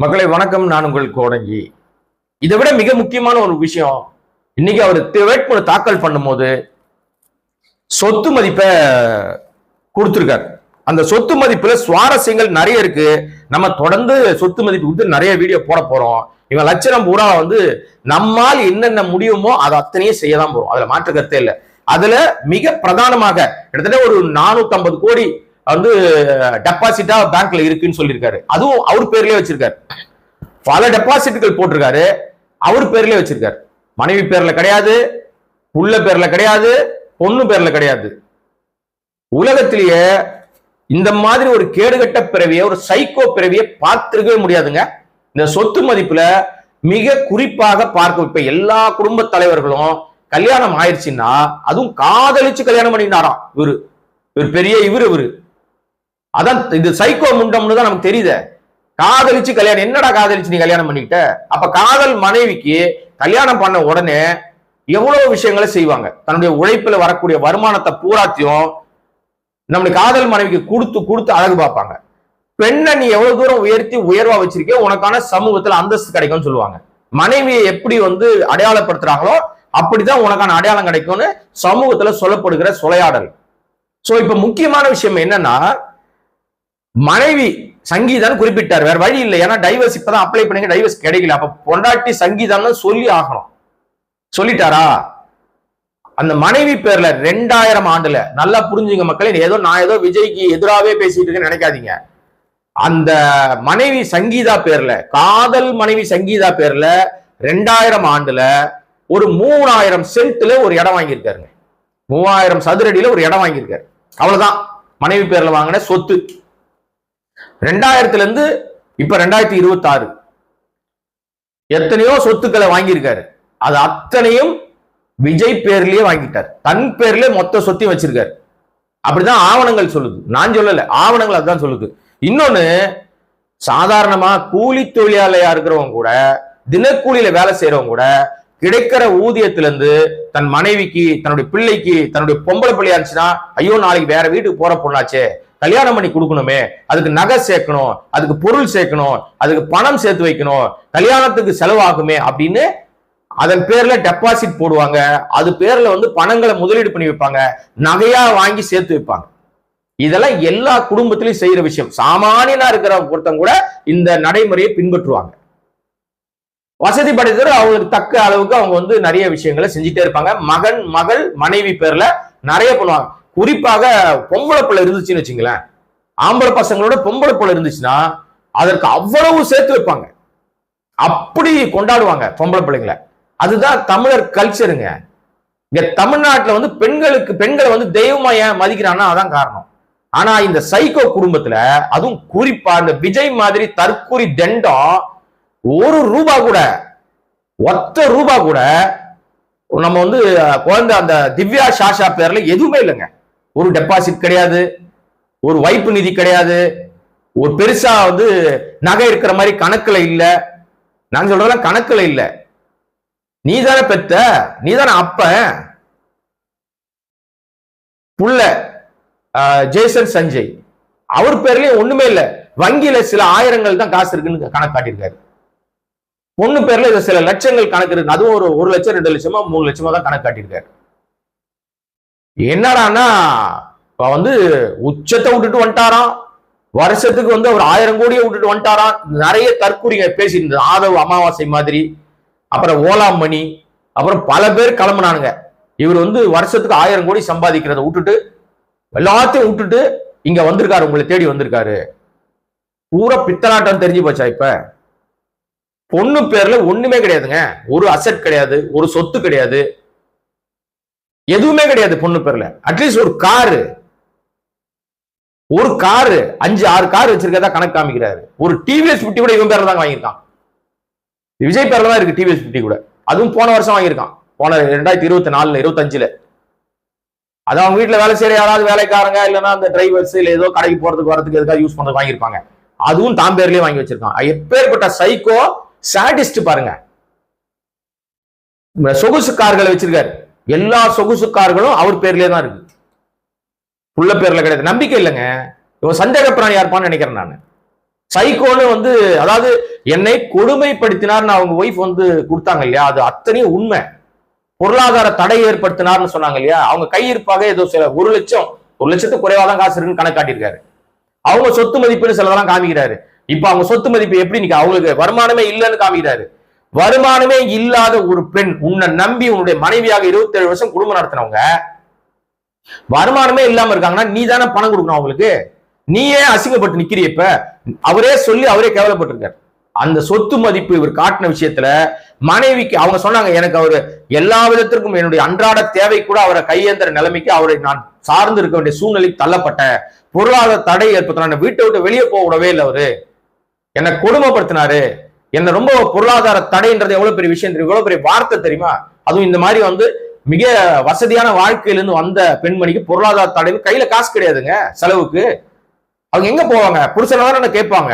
மக்களை வணக்கம். நான் உங்கள் கோடங்கி. இதை விட மிக முக்கியமான ஒரு விஷயம், இன்னைக்கு அவர் வேட்புமனு தாக்கல் பண்ணும்போது சொத்து மதிப்பை கொடுத்திருக்காரு. அந்த சொத்து மதிப்புல சுவாரஸ்யங்கள் நிறைய இருக்கு. நம்ம தொடர்ந்து சொத்து மதிப்பு கொடுத்து நிறைய வீடியோ போட போறோம். இவன் லட்சணம் பூரா நம்மால் என்னென்ன முடியுமோ அதை அத்தனையும் செய்ய தான் போறோம். அதுல மாற்று கருத்தே இல்லை. அதுல மிக பிரதானமாக கிட்டத்தட்ட ஒரு 450 கோடி டெபாசிட்டா பேங்க்ல இருக்குன்னு சொல்லியிருக்காரு. அதுவும் அவர் பேர்லயே வச்சிருக்காரு. பல டெபாசிட்கள் போட்டிருக்காரு, அவர் பேர்லயே வச்சிருக்காரு. மனைவி பேர்ல கிடையாது, புள்ள பேர்ல கிடையாது, பொண்ணு பேர்ல கிடையாது. உலகத்திலேயே இந்த மாதிரி ஒரு கேடுகட்ட பிறவிய, ஒரு சைக்கோ பிறவியை பார்த்திருக்கவே முடியாதுங்க. இந்த சொத்து மதிப்புல மிக குறிப்பாக பார்க்க, இப்ப எல்லா குடும்ப தலைவர்களும் கல்யாணம் ஆயிடுச்சுன்னா அதுவும் காதலிச்சு கல்யாணம் பண்ணினாராம். இவரு பெரிய இவரு அதான் இது சைக்கோ முண்டம்னு தான் நமக்கு தெரியுது. காதலிச்சு கல்யாணம், என்னடா காதலிச்சு நீ கல்யாணம் பண்ணிக்கிட்ட? அப்ப காதல் மனைவிக்கு கல்யாணம் பண்ண உடனே எவ்வளவு விஷயங்களை செய்வாங்க. தன்னுடைய உழைப்புல வரக்கூடிய வருமானத்தை பூராத்தையும் நம்முடைய காதல் மனைவிக்கு கொடுத்து அழகு பார்ப்பாங்க. பெண்ணை நீ எவ்வளவு தூரம் உயர்த்தி உயர்வா வச்சிருக்கே, உனக்கான சமூகத்துல அந்தஸ்து கிடைக்கும்னு சொல்லுவாங்க. மனைவியை எப்படி அடையாளப்படுத்துறாங்களோ அப்படிதான் உனக்கான அடையாளம் கிடைக்கும்னு சமூகத்துல சொல்லப்படுகிற சொலையாடல். சோ இப்ப முக்கியமான விஷயம் என்னன்னா, மனைவி சங்கீதான் குறிப்பிட்டார், வேற வழி இல்லை. ஏன்னா டைவர்ஸ் இப்பதான் அப்ளை பண்ணீங்க, டைவர்ஸ் கிடைக்கல. அப்ப பொண்டாட்டி சங்கீதான்னு சொல்லி ஆகணும். சொல்லிட்டாரா? அந்த மனைவி பேர்ல 2000 ஆண்டுல, நல்லா புரிஞ்சுங்க மக்களே, நான் ஏதோ விஜய்க்கு எதிராகவே பேசிட்டு இருக்கேன்னு நினைக்காதீங்க. அந்த மனைவி சங்கீதா பேர்ல, காதல் மனைவி சங்கீதா பேர்ல 2000 ஆண்டுல ஒரு 3000 சென்ட்ல ஒரு இடம் வாங்கியிருக்காருங்க. 3000 சதுரடியில ஒரு இடம் வாங்கியிருக்காரு. அவ்வளவுதான் மனைவி பேர்ல வாங்கின சொத்து. 2000 இருந்து இப்ப 2026 எத்தனையோ சொத்துக்களை வாங்கியிருக்காரு. அது அத்தனையும் விஜய் பேர்லயே வாங்கிட்டார். தன் பேர்லயே மொத்த சொத்தையும் வச்சிருக்காரு. அப்படிதான் ஆவணங்கள் சொல்லுது, நான் சொல்லல, ஆவணங்கள் அதுதான் சொல்லுது. இன்னொன்னு, சாதாரணமா கூலி தொழிலாளியா இருக்கிறவங்க கூட, தினக்கூலியில வேலை செய்யறவங்க கூட கிடைக்கிற ஊதியத்துல இருந்து தன் மனைவிக்கு, தன்னுடைய பிள்ளைக்கு, தன்னுடைய பொம்பளை பிள்ளையா இருந்துச்சுன்னா, ஐயோ நாளைக்கு வேற வீட்டுக்கு போற பொண்ணாச்சே, கல்யாணம் பண்ணி கொடுக்கணுமே, அதுக்கு நகை சேர்க்கணும், அதுக்கு பொருள் சேர்க்கணும், அதுக்கு பணம் சேர்த்து வைக்கணும், கல்யாணத்துக்கு செலவாகுமே அப்படின்னு அதன் பேர்ல டெபாசிட் போடுவாங்க. அது பேர்ல பணங்களை முதலீடு பண்ணி வைப்பாங்க, நகையா வாங்கி சேர்த்து வைப்பாங்க. இதெல்லாம் எல்லா குடும்பத்திலையும் செய்யற விஷயம். சாமானியனா இருக்கிற ஒருத்தங்க கூட இந்த நடைமுறையை பின்பற்றுவாங்க. வசதி படைத்தவர் அவங்களுக்கு தக்க அளவுக்கு அவங்க நிறைய விஷயங்களை செஞ்சுட்டே இருப்பாங்க. மகன், மகள், மனைவி பேர்ல நிறைய பண்ணுவாங்க. குறிப்பாக பொம்பளை பிள்ளை இருந்துச்சுன்னு வச்சுங்களேன், ஆம்பளை பசங்களோட பொம்பளை பிள்ளை இருந்துச்சுன்னா அதற்கு அவ்வளவு சேர்த்து வைப்பாங்க. அப்படி கொண்டாடுவாங்க பொம்பளை பிள்ளைங்களை. அதுதான் தமிழர் கல்ச்சருங்க. இங்க தமிழ்நாட்டுல பெண்களை தெய்வமா ஏன் மதிக்கிறான்னா அதான் காரணம். ஆனா இந்த சைக்கோ குடும்பத்துல, அதுவும் குறிப்பா இந்த விஜய் மாதிரி தற்கூரி தண்டம், ஒத்த ரூபா கூட நம்ம குழந்தை அந்த திவ்யா சாஷா பேர்ல எதுவுமே இல்லைங்க. ஒரு டெபாசிட் கிடையாது, ஒரு வைப்பு நிதி கிடையாது, ஒரு பெருசா நகை இருக்கிற மாதிரி கணக்குல இல்ல. நான் சொல்றதெல்லாம் கணக்குல இல்ல. நீதானே பெத்த, நீதானே அப்ப. புள்ள ஜேசன் சஞ்சய், அவர் பேர்லயும் ஒண்ணுமே இல்ல. வங்கியில சில ஆயிரங்கள் தான் காசு இருக்குன்னு கணக்கு காட்டியிருக்காரு. பொண்ணு பேர்ல சில லட்சங்கள் கணக்கு இருக்கு. அதுவும் ஒரு 1 லட்சம் 2 லட்சமா 3 லட்சமா தான் கணக்கு காட்டியிருக்காரு. என்னடான்னா உச்சத்தை விட்டுட்டு வந்துட்டாராம். வருஷத்துக்கு ஒரு 1000 கோடியை விட்டுட்டு வந்துட்டாராம். நிறைய தற்கூறிங்க பேசிட்டு, ஆதவ் அமாவாசை மாதிரி, அப்புறம் ஓலாமணி, அப்புறம் பல பேர் கிளம்புனானுங்க. இவர் வருஷத்துக்கு 1000 கோடி சம்பாதிக்கிறத விட்டுட்டு, எல்லாத்தையும் விட்டுட்டு இங்க வந்திருக்காரு, உங்களை தேடி வந்திருக்காரு. பூரா பித்தலாட்டம் தெரிஞ்சு போச்சா? இப்ப பொண்ணு பேர்ல ஒண்ணுமே கிடையாதுங்க. ஒரு அசெட் கிடையாது, ஒரு சொத்து கிடையாது, எதுவுமே கிடையாது பொண்ணு பேர்ல. அட்லீஸ்ட் ஒரு காரு 5-6 கார் வச்சிருக்கதா கணக்கு காமிக்கிறாரு. ஒரு டிவிஎஸ் 50 கூட இவன் பேர்ல தான் வாங்கியிருக்கான். விஜய் பேர்ல தான் இருக்கு டிவிஎஸ் 50 கூட. அதுவும் போன வருஷம் வாங்கியிருக்கான், போன 2024 25. அது அவங்க வீட்டுல வேலை செய்யற யாராவது வேலைக்காரங்க, இல்லைன்னா அந்த டிரைவர்ஸ், இல்ல ஏதோ கடைக்கு போறதுக்கு வரதுக்கு எதுக்காக யூஸ் பண்றது வாங்கியிருப்பாங்க. அதுவும் தான் பேர்லயே வாங்கி வச்சிருக்கான். எப்பேற்பட்ட சைக்கோ சாடிஸ்ட் பாருங்க. சொகுசு கார்களை வச்சிருக்காரு. எல்லா சொகுசு கார்களும் அவர் பேர்லயே தான் இருக்கு, புள்ள பேர்ல கிடையாது. நம்பிக்கை இல்லைங்க. இவன் சந்தேக பிராணியா இருப்பான்னு நினைக்கிறேன் நான். சைக்கோன்னு வந்து அதாவது என்னை கொடுமைப்படுத்தினார்னு அவங்க ஒய்ஃப் வந்து கொடுத்தாங்க இல்லையா, அது அத்தனையும் உண்மை. பொருளாதார தடை ஏற்படுத்தினார்னு சொன்னாங்க இல்லையா, அவங்க கையிருப்பாக ஏதோ சில 1,00,000 குறைவாதான் காசு இருக்குன்னு கணக்கு காட்டியிருக்காரு. அவங்க சொத்து மதிப்புன்னு சிலதெல்லாம் காமிக்கிறாரு. இப்ப அவங்க சொத்து மதிப்பு எப்படி நிக்க, அவங்களுக்கு வருமானமே இல்லைன்னு காமிக்கிறாரு. வருமானமே இல்லாத ஒரு பெண் உன்னை நம்பி உன்னுடைய மனைவியாக 27 வருஷம் குடும்பம் நடத்தினவங்க வருமானமே இல்லாம இருக்காங்கன்னா நீ தானே பணம் கொடுக்கணும் அவங்களுக்கு. நீயே அசிங்கப்பட்டு நிக்கிறிய. இப்ப அவரே சொல்லி அவரே கேவலப்பட்டிருக்காரு. அந்த சொத்து மதிப்பு இவர் காட்டின விஷயத்துல மனைவிக்கு அவங்க சொன்னாங்க, எனக்கு அவரு எல்லா விதத்திற்கும் என்னுடைய அன்றாட தேவை கூட அவரை கையேந்திர நிலைமைக்கு அவரை நான் சார்ந்து இருக்க வேண்டிய சூழ்நிலைக்கு தள்ளப்பட்ட, பொருளாதார தடை ஏற்படுத்தின, வீட்டை விட்டு வெளியே போக விடவே இல்லை, அவரு என்னை கொடுமைப்படுத்தினாரு, என்ன ரொம்ப பொருளாதார தடைன்றது எவ்வளவு பெரிய விஷயம் தெரியும், எவ்வளவு பெரிய வார்த்தை தெரியுமா. அதுவும் இந்த மாதிரி வந்து மிக வசதியான வாழ்க்கையிலிருந்து வந்த பெண்மணிக்கு பொருளாதார தடை, கையில காசு கிடையாதுங்க செலவுக்கு. அவங்க எங்க போவாங்க, புருஷனால கேட்பாங்க,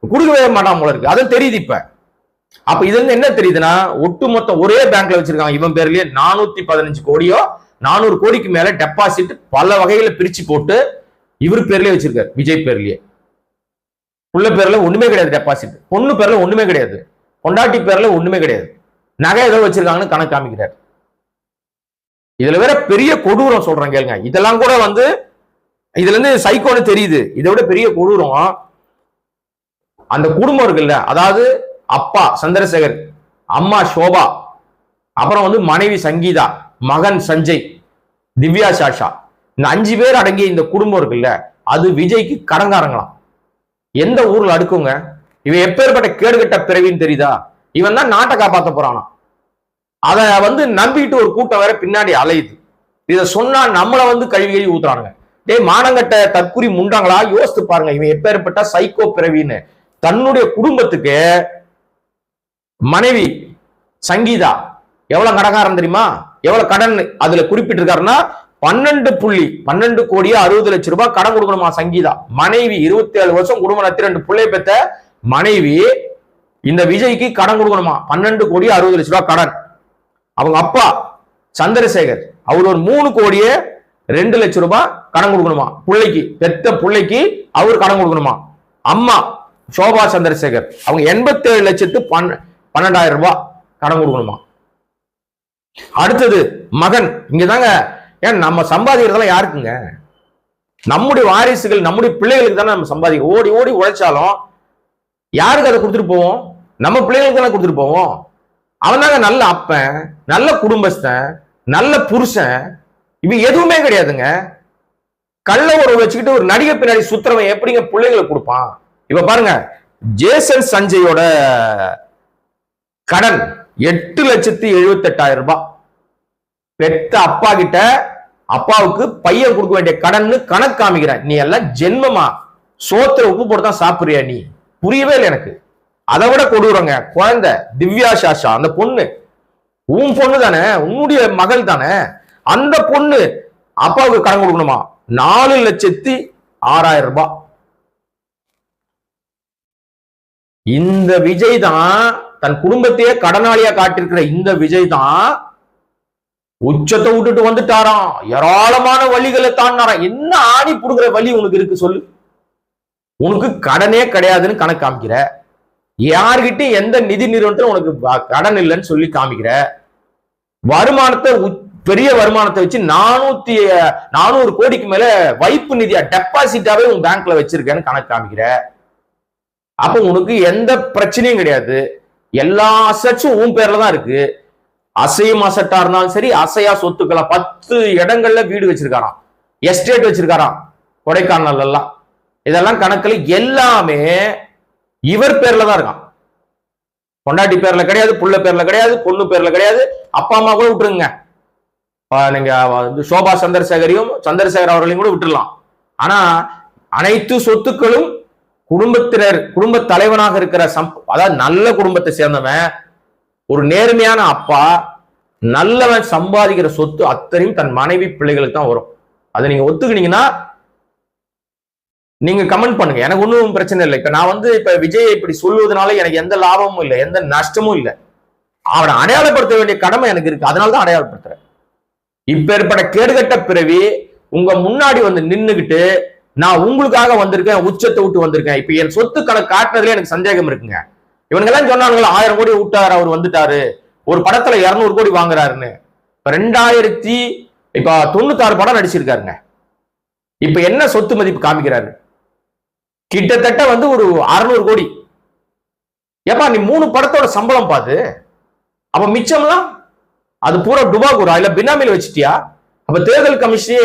கொடுக்கவே மாட்டாங்க போல இருக்கு. அதுவும் தெரியுது இப்ப. அப்ப இதுல இருந்து என்ன தெரியுதுன்னா, ஒட்டுமொத்த ஒரே பேங்க்ல வச்சிருக்காங்க இவன் பேர்லயே 415 கோடியோ 400 கோடிக்கு மேல டெபாசிட் பல வகைகளை பிரிச்சு போட்டு இவர் பேர்லயே வச்சிருக்காரு. விஜய் பேர்லயே புள்ள பேர்ல ஒண்ணுமே கிடையாது டெபாசிட், பொண்ணு பேர்ல ஒண்ணுமே கிடையாது, பொண்டாட்டி பேர்ல ஒண்ணுமே கிடையாது, நகை ஏதோ வச்சிருக்காங்கன்னு கணக்கு காமிக்கிறார். இதுல வேற பெரிய கொடூரம் சொல்றேன் கேளுங்க. இதெல்லாம் கூட வந்து இதுல இருந்து சைக்கோன்னு தெரியுது. இதை விட பெரிய கொடூரம் அந்த குடும்பம் இருக்குல்ல, அதாவது அப்பா சந்திரசேகர், அம்மா சோபா, அப்புறம் வந்து மனைவி சங்கீதா, மகன் சஞ்சய், திவ்யா சாஷா, இந்த 5 பேர் அடங்கிய இந்த குடும்பம் இருக்குல்ல, அது விஜய்க்கு கடங்காரங்களாம். எந்த ஊர்ல அடுக்குங்க. இவன் எப்பேற்பட்ட கேடுகட்ட பிறவின்னு தெரியுதா. இவன் தான் நாட்டை காப்பாற்ற போறானா. அதை வந்து நம்பிட்டு ஒரு கூட்டம் வேற பின்னாடி அலையுது. இதை சொன்னா நம்மளை வந்து கழுவி ஊத்துறானுங்க. டேய் மானங்கட்ட தற்குறி முண்டாங்களா, யோசித்து பாருங்க. இவன் எப்பேற்பட்ட சைக்கோ பிறவின்னு. தன்னுடைய குடும்பத்துக்கு மனைவி சங்கீதா எவ்வளவு கடகாரம் தெரியுமா, எவ்வளவு கடன் அதுல குறிப்பிட்டிருக்காருன்னா 12 கோடியே 60 லட்சம் ரூபாய் கடன் கொடுக்கணுமா சங்கீதா. மனைவி 27 வருஷம் குடும்பம் நடத்தி 2 பிள்ளை பெற்ற மனைவி இந்த விஜய்க்கு கடன் கொடுக்கணுமா, 12 கோடியே 60 லட்சம் ரூபாய் கடன். அவங்க அப்பா சந்திரசேகர் அவர் ஒரு 3 கோடியே 2 லட்சம் ரூபாய் கடன் கொடுக்கணுமா பிள்ளைக்கு, பெத்த பிள்ளைக்கு அவர் கடன் கொடுக்கணுமா. அம்மா சோபா சந்திரசேகர் அவங்க 87 லட்சத்து 12,000 ரூபாய் கடன் கொடுக்கணுமா. அடுத்தது மகன். இங்கதாங்க ஏன் நம்ம சம்பாதிக்கிறதெல்லாம் யாருக்குங்க, நம்முடைய வாரிசுகள் நம்முடைய பிள்ளைகளுக்கு தானே நம்ம சம்பாதிக்க. ஓடி ஓடி உழைச்சாலும் யாருக்கு அதை கொடுத்துட்டு போவோம், நம்ம பிள்ளைகளுக்கு தானே கொடுத்துட்டு போவோம். அவன் தாங்க நல்ல அப்பன், நல்ல குடும்பஸ்தன், நல்ல புருஷன். இவன் எதுவுமே கிடையாதுங்க. கள்ள உறவு வச்சுக்கிட்டு ஒரு நடிகை பின்னாடி சுத்துறவன் எப்படிங்க பிள்ளைகளுக்கு கொடுப்பான். இப்ப பாருங்க, ஜேசன் சஞ்சயோட கடன் 8,78,000 ரூபாய். பெத்த அப்பா கிட்ட அப்பாவுக்கு பையன் கொடுக்க வேண்டிய கடன் கணக்கு காமிக்கிறேன். நீ எல்லாம் ஜென்மமா சோத்துல உப்பு போட்டு தான் சாப்பிடுறியா நீ, புரியவே இல்லை எனக்கு. அதை விட கொடூரங்க, குழந்தை திவ்யா சாஷா, அந்த பொண்ணு உன் பொண்ணு தானே, உன்னுடைய மகள் தானே, அந்த பொண்ணு அப்பாவுக்கு கடன் கொடுக்கணுமா 4,06,000 ரூபாய். இந்த விஜய் தான் தன் குடும்பத்தையே கடனாளியா காட்டிருக்கிற இந்த விஜய் தான் உச்சத்தை விட்டுட்டு வந்துட்டாராம். ஏராளமான வழிகளை தாண்டாராம். என்ன ஆணி புடுங்குற வழி உனக்கு இருக்கு சொல்லு. உனக்கு கடனே கிடையாதுன்னு கணக்கு காமிக்கிற, யார்கிட்ட எந்த நிதி நிறுவனத்துல உனக்கு கடன் இல்லைன்னு சொல்லி காமிக்கிற, வருமானத்தை பெரிய வருமானத்தை வச்சு 400 கோடிக்கு மேல வைப்பு நிதியா டெபாசிட்டாவே உன் பேங்க்ல வச்சிருக்கேன்னு கணக்கு காமிக்கிற. அப்ப உனக்கு எந்த பிரச்சனையும் கிடையாது. எல்லா அசட்ஸும் உன் பேர்ல தான் இருக்கு. அசையும் அசட்டா இருந்தாலும் சரி, அசையா சொத்துக்களா 10 இடங்கள்ல வீடு வச்சிருக்காராம், எஸ்டேட் வச்சிருக்காராம் கொடைக்கானல் எல்லாம். இதெல்லாம் கணக்குல எல்லாமே இவர் பேர்ல தான் இருக்கான். பொண்டாட்டி பேர்ல கிடையாது, புள்ள பேர்ல கிடையாது, பொண்ணு பேர்ல கிடையாது, அப்பா அம்மா கூட விட்டுருங்க. நீங்க சோபா சந்திரசேகர் அவர்களையும் கூட விட்டுடலாம். ஆனா அனைத்து சொத்துக்களும் குடும்ப தலைவனாக இருக்கிற அதாவது நல்ல குடும்பத்தை சேர்ந்தவன், ஒரு நேர்மையான அப்பா, நல்லவன் சம்பாதிக்கிற சொத்து அத்தனையும் தன் மனைவி பிள்ளைகளுக்கு தான் வரும். அதை நீங்க ஒத்துக்கினீங்கன்னா நீங்க கமெண்ட் பண்ணுங்க, எனக்கு ஒன்றும் பிரச்சனை இல்லை. இப்ப நான் வந்து இப்ப விஜய் இப்படி சொல்லுவதனால எனக்கு எந்த லாபமும் இல்லை, எந்த நஷ்டமும் இல்லை. அவனை அடையாளப்படுத்த வேண்டிய கடமை எனக்கு இருக்கு, அதனாலதான் அடையாளப்படுத்துறேன். இப்ப ஏற்பட்ட கேடுகட்ட பிறவி உங்க முன்னாடி வந்து நின்னுகிட்டு நான் உங்களுக்காக வந்திருக்கேன், உச்சத்தை விட்டு வந்திருக்கேன். இப்ப என் சொத்து கணக்கு காட்டுறதுல எனக்கு சந்தேகம் இருக்குங்க. இவங்க எல்லாம் சொன்னாங்களா 1000 கோடி விட்டாரு, அவர் வந்துட்டாரு, ஒரு படத்துல 200 கோடி வாங்குறாருன்னு. 96 படம் நடிச்சிருக்காருங்க. இப்ப என்ன சொத்து மதிப்பு காமிக்கிறாரு? கிட்டத்தட்ட ஒரு 600 கோடி. ஏப்பா நீ 3 படத்தோட சம்பளம் பாத்து, அப்ப மிச்சம்லாம் அது பூரா டுபாகூரா இல்ல பினாமில வச்சிட்டியா? அப்ப தேர்தல் கமிஷனே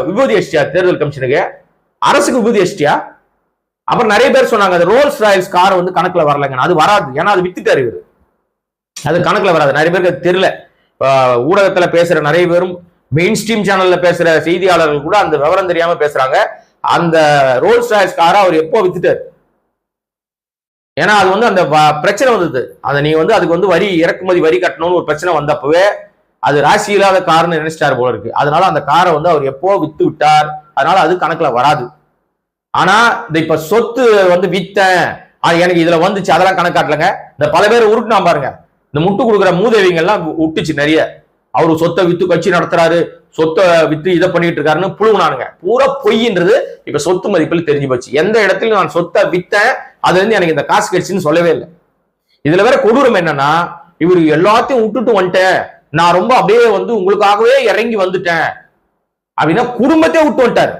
விபூதி அடிச்சிட்டியா? தேர்தல் கமிஷனுக்கு அரசுக்கு விபூதி அடிச்சிட்டியா? அப்புறம் நிறைய பேர் சொன்னாங்க அது ரோல்ஸ் ராயல்ஸ் கார் கணக்குல வரலங்க. அது வராது, ஏன்னா அது வித்துட்டாரு இவரு, அது கணக்குல வராது. நிறைய பேருக்கு தெரியல. ஊடகத்துல பேசுற நிறைய பேரும், மெயின் ஸ்ட்ரீம் சேனல்ல பேசுற செய்தியாளர்கள் கூட அந்த விவரம் தெரியாம பேசுறாங்க. அந்த ரோல்ஸ் ராயல்ஸ் காரை அவர் எப்போ வித்துட்டாரு? ஏன்னா அது அந்த பிரச்சனை வந்தது. அதை நீ அதுக்கு வரி, இறக்குமதி வரி கட்டணும்னு ஒரு பிரச்சனை வந்தப்பவே அது ராசி இல்லாத கார்னு நினைச்சிட்டாரு போல இருக்கு. அதனால அந்த காரை அவர் எப்போ வித்து விட்டார், அதனால அது கணக்குல வராது. ஆனா இப்ப சொத்து வித்தேன், எனக்கு இதுல வந்துச்சு, அதெல்லாம் கணக்காட்டலங்க. இந்த பல பேர் உருட்டுனா பாருங்க, இந்த முட்டு கொடுக்குற மூதேவிங்க எல்லாம் விட்டுச்சு நிறைய. அவரு சொத்தை வித்து கட்சி நடத்துறாரு, சொத்தை வித்து இதை பண்ணிட்டு இருக்காருன்னு புழுவுனானுங்க. பூரா பொய்ன்றது இப்ப சொத்து மதிப்பில் தெரிஞ்சு போச்சு. எந்த இடத்துலயும் நான் சொத்தை வித்தேன், அதுல இருந்து எனக்கு இந்த காசு கிடைச்சுன்னு சொல்லவே இல்லை. இதுல வேற கொடூரம் என்னன்னா, இவரு எல்லாத்தையும் விட்டுட்டு வந்துட்டேன், நான் ரொம்ப அப்படியே உங்களுக்காகவே இறங்கி வந்துட்டேன் அப்படின்னா குடும்பத்தையே விட்டு வந்துட்டாரு.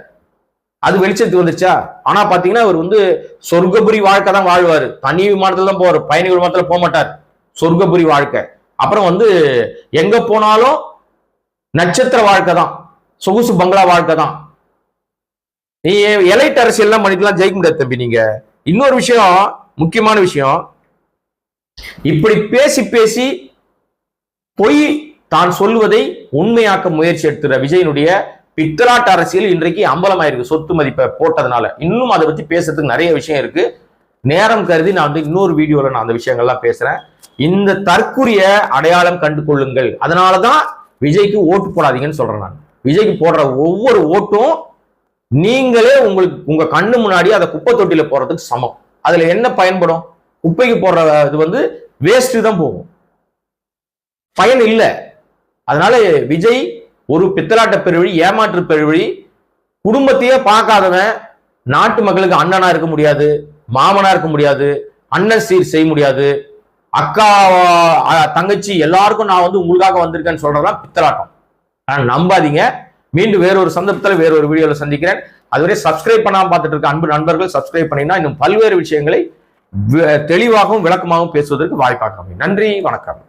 அது வெளிச்சத்துக்கு வந்துச்சா? ஆனா பாத்தீங்கன்னா இவர் சொர்க்கபுரி வாழ்க்கை தான் வாழ்வாரு. தனி விமானத்துல தான் போவாரு, பயணி விமானத்துல போக மாட்டார். சொர்க்கபுரி வாழ்க்கை. அப்புறம் எங்க போனாலும் நட்சத்திர வாழ்க்கை தான், சொகுசு பங்களா வாழ்க்கை தான். நீ எலைட் அரசியல் எல்லாம் பண்ணிக்கலாம், ஜெயிக்க முடியாது தம்பி. நீங்க இன்னொரு விஷயம், முக்கியமான விஷயம், இப்படி பேசி பேசி பொய் தான் சொல்வதை உண்மையாக்க முயற்சி எடுத்துற விஜயனுடைய பித்தலாட்ட அரசியல் இன்றைக்கு அம்பலமாயிருக்கு சொத்து மதிப்பை போட்டதுனால. இன்னும் அதை பத்தி பேசுறதுக்கு நிறைய விஷயம் இருக்கு. நேரம் கருதி நான் இன்னொரு வீடியோல நான் அந்த விஷயங்கள்லாம் பேசுறேன். இந்த தற்குறிய அடையாளம் கண்டு கொள்ளுங்கள். அதனாலதான் விஜய்க்கு ஓட்டு போடாதீங்கன்னு சொல்றேன். நான் விஜய்க்கு போடுற ஒவ்வொரு ஓட்டும் நீங்களே உங்க கண்ணு முன்னாடி அதை குப்பை தொட்டியில போறதுக்கு சமம். அதுல என்ன பயன்படும்? குப்பைக்கு போடுற இது வேஸ்ட் தான் போகும், பயன் இல்லை. அதனால விஜய் ஒரு பித்தலாட்ட பெருவழி, ஏமாற்று பெருவழி. குடும்பத்தையே பார்க்காதவன் நாட்டு மக்களுக்கு அண்ணனா இருக்க முடியாது, மாமனா இருக்க முடியாது, அண்ணன் சீர் செய்ய முடியாது, அக்கா தங்கச்சி எல்லாருக்கும் நான் உங்களுக்காக வந்திருக்கேன்னு சொல்றதெல்லாம் பித்தலாட்டம். ஆனா நம்பாதீங்க. மீண்டும் வேறொரு சந்தர்ப்பத்தில் வேறொரு வீடியோல சந்திக்கிறேன். அதுவரை சப்ஸ்கிரைப் பண்ணாம பார்த்துட்டு இருக்க அன்பு நண்பர்கள் சப்ஸ்கிரைப் பண்ணீங்கன்னா இன்னும் பல்வேறு விஷயங்களை தெளிவாகவும் விளக்கமாகவும் பேசுவதற்கு வாய்ப்பாக அமையும். நன்றி, வணக்கம்.